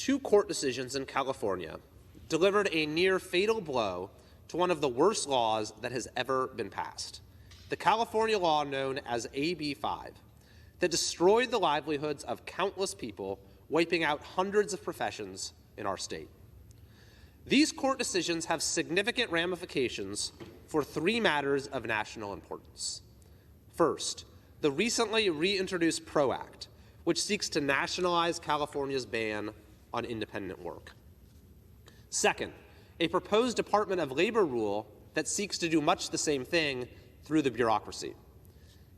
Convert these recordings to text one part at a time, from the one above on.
two court decisions in California delivered a near-fatal blow to one of the worst laws that has ever been passed, the California law known as AB 5, that destroyed the livelihoods of countless people, wiping out hundreds of professions in our state. These court decisions have significant ramifications for three matters of national importance. First, the recently reintroduced PRO Act, which seeks to nationalize California's ban on independent work. Second, a proposed Department of Labor rule that seeks to do much the same thing through the bureaucracy.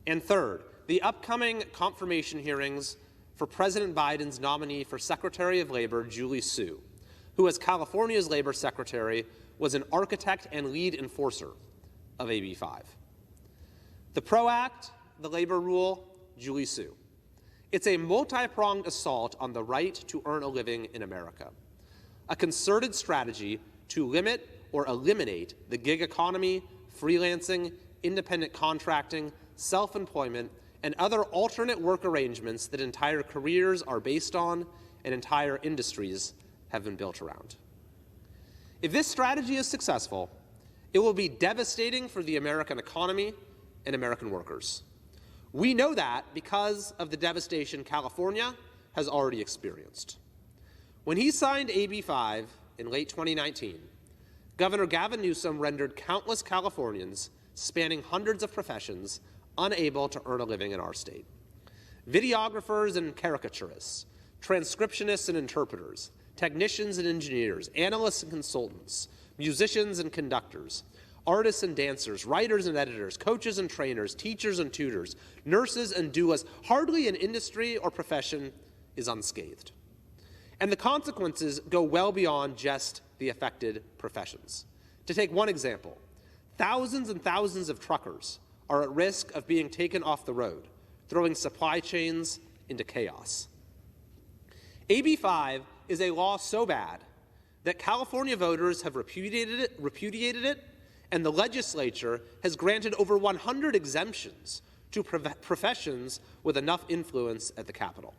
And third, the upcoming confirmation hearings for President Biden's nominee for Secretary of Labor, Julie Su, who as California's Labor Secretary was an architect and lead enforcer of AB 5. The PRO Act, the labor rule, Julie Su. It's a multi-pronged assault on the right to earn a living in America, a concerted strategy to limit or eliminate the gig economy, freelancing, independent contracting, self-employment, and other alternate work arrangements that entire careers are based on and entire industries have been built around. If this strategy is successful, it will be devastating for the American economy and American workers. We know that because of the devastation California has already experienced. When he signed AB 5 in late 2019, Governor Gavin Newsom rendered countless Californians spanning hundreds of professions unable to earn a living in our state. Videographers and caricaturists, transcriptionists and interpreters, technicians and engineers, analysts and consultants, musicians and conductors, artists and dancers, writers and editors, coaches and trainers, teachers and tutors, nurses and doulas, hardly an industry or profession is unscathed. And the consequences go well beyond just the affected professions. To take one example, thousands and thousands of truckers are at risk of being taken off the road, throwing supply chains into chaos. AB 5 is a law so bad that California voters have repudiated it, and the legislature has granted over 100 exemptions to professions with enough influence at the Capitol.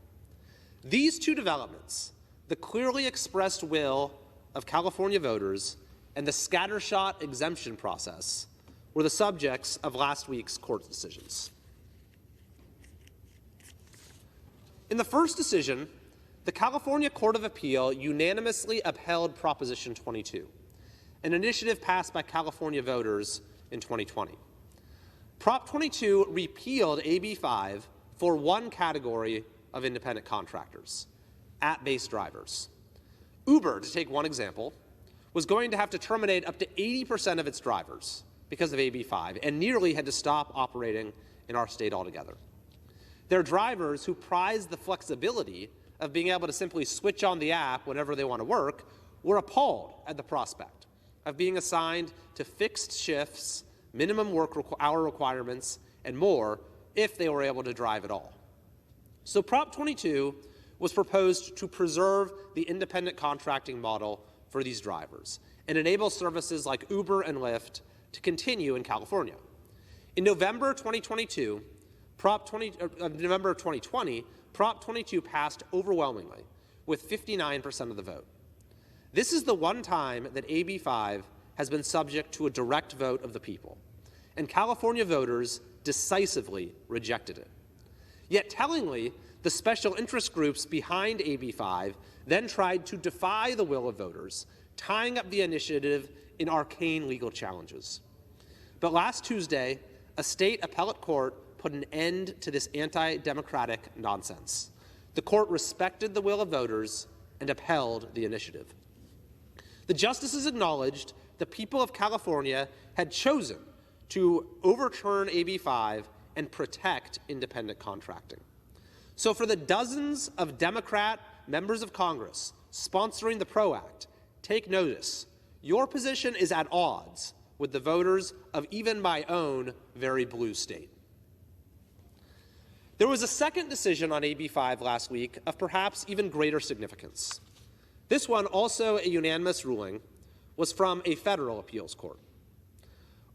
These two developments, the clearly expressed will of California voters and the scattershot exemption process, were the subjects of last week's court decisions. In the first decision, the California Court of Appeal unanimously upheld Proposition 22, an initiative passed by California voters in 2020. Prop 22 repealed AB 5 for one category of independent contractors, app-based drivers. Uber, to take one example, was going to have to terminate up to 80% of its drivers because of AB 5 and nearly had to stop operating in our state altogether. Their drivers, who prized the flexibility of being able to simply switch on the app whenever they want to work, were appalled at the prospect of being assigned to fixed shifts, minimum hour requirements, and more if they were able to drive at all. So Prop 22 was proposed to preserve the independent contracting model for these drivers and enable services like Uber and Lyft to continue in California. In November 2020, Prop 22 passed overwhelmingly with 59% of the vote. This is the one time that AB 5 has been subject to a direct vote of the people, and California voters decisively rejected it. Yet tellingly, the special interest groups behind AB 5 then tried to defy the will of voters, tying up the initiative in arcane legal challenges. But last Tuesday, a state appellate court put an end to this anti-democratic nonsense. The court respected the will of voters and upheld the initiative. The justices acknowledged the people of California had chosen to overturn AB 5 and protect independent contracting. So for the dozens of Democrat members of Congress sponsoring the PRO Act, take notice. Your position is at odds with the voters of even my own very blue state. There was a second decision on AB 5 last week of perhaps even greater significance. This one, also a unanimous ruling, was from a federal appeals court.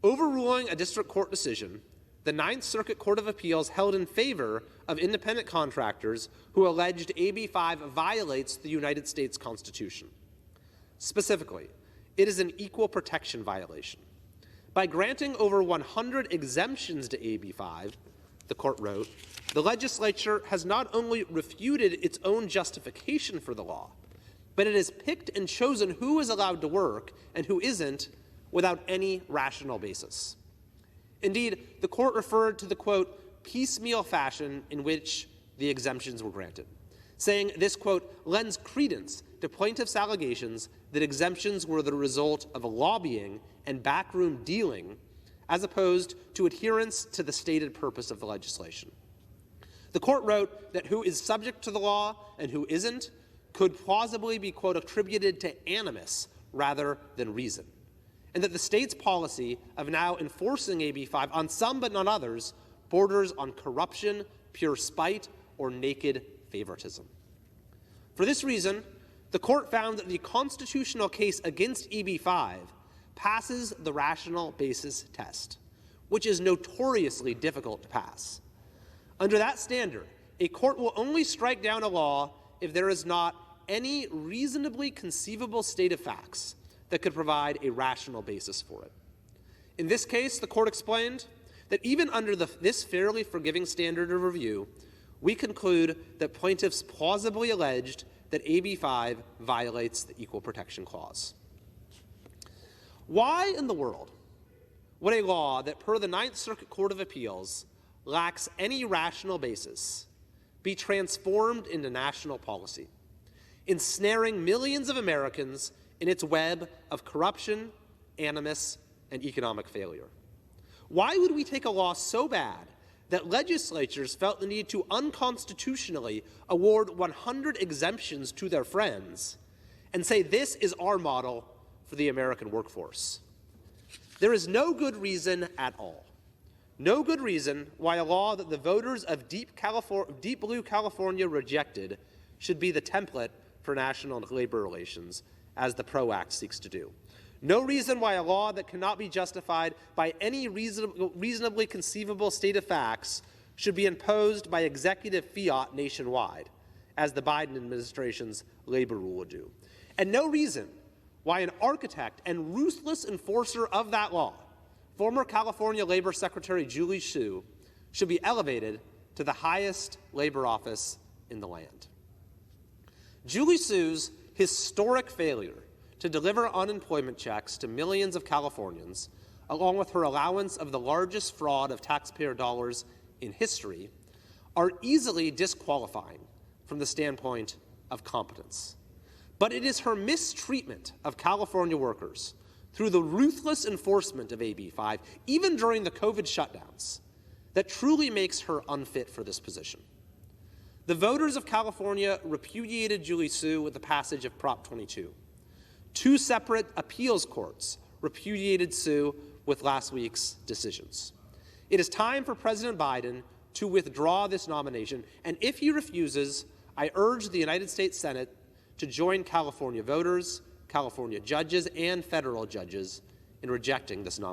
Overruling a district court decision, the Ninth Circuit Court of Appeals held in favor of independent contractors who alleged AB 5 violates the United States Constitution. Specifically, it is an equal protection violation. By granting over 100 exemptions to AB 5, the court wrote, the legislature has not only refuted its own justification for the law, but it has picked and chosen who is allowed to work and who isn't without any rational basis. Indeed, the court referred to the, quote, piecemeal fashion in which the exemptions were granted, saying this, quote, lends credence to plaintiffs' allegations that exemptions were the result of a lobbying and backroom dealing as opposed to adherence to the stated purpose of the legislation. The court wrote that who is subject to the law and who isn't could plausibly be, quote, attributed to animus rather than reason, and that the state's policy of now enforcing AB 5 on some but not others borders on corruption, pure spite, or naked favoritism. For this reason, the court found that the constitutional case against AB 5 passes the rational basis test, which is notoriously difficult to pass. Under that standard, a court will only strike down a law if there is not any reasonably conceivable state of facts that could provide a rational basis for it. In this case, the court explained that even under this fairly forgiving standard of review, we conclude that plaintiffs plausibly alleged that AB 5 violates the Equal Protection Clause. Why in the world would a law that, per the Ninth Circuit Court of Appeals, lacks any rational basis be transformed into national policy, ensnaring millions of Americans in its web of corruption, animus, and economic failure? Why would we take a law so bad that legislatures felt the need to unconstitutionally award 100 exemptions to their friends and say this is our model for the American workforce? There is no good reason at all. No good reason why a law that the voters of Deep Blue California rejected should be the template for national labor relations, as the PRO Act seeks to do. No reason why a law that cannot be justified by any reasonably conceivable state of facts should be imposed by executive fiat nationwide, as the Biden administration's labor rule would do. And no reason why an architect and ruthless enforcer of that law, former California Labor Secretary Julie Su, should be elevated to the highest labor office in the land. Julie Su's historic failure to deliver unemployment checks to millions of Californians, along with her allowance of the largest fraud of taxpayer dollars in history, are easily disqualifying from the standpoint of competence. But it is her mistreatment of California workers through the ruthless enforcement of AB 5, even during the COVID shutdowns, that truly makes her unfit for this position. The voters of California repudiated Julie Su with the passage of Prop 22. Two separate appeals courts repudiated Su with last week's decisions. It is time for President Biden to withdraw this nomination, and if he refuses, I urge the United States Senate to join California voters, California judges, and federal judges in rejecting this nomination.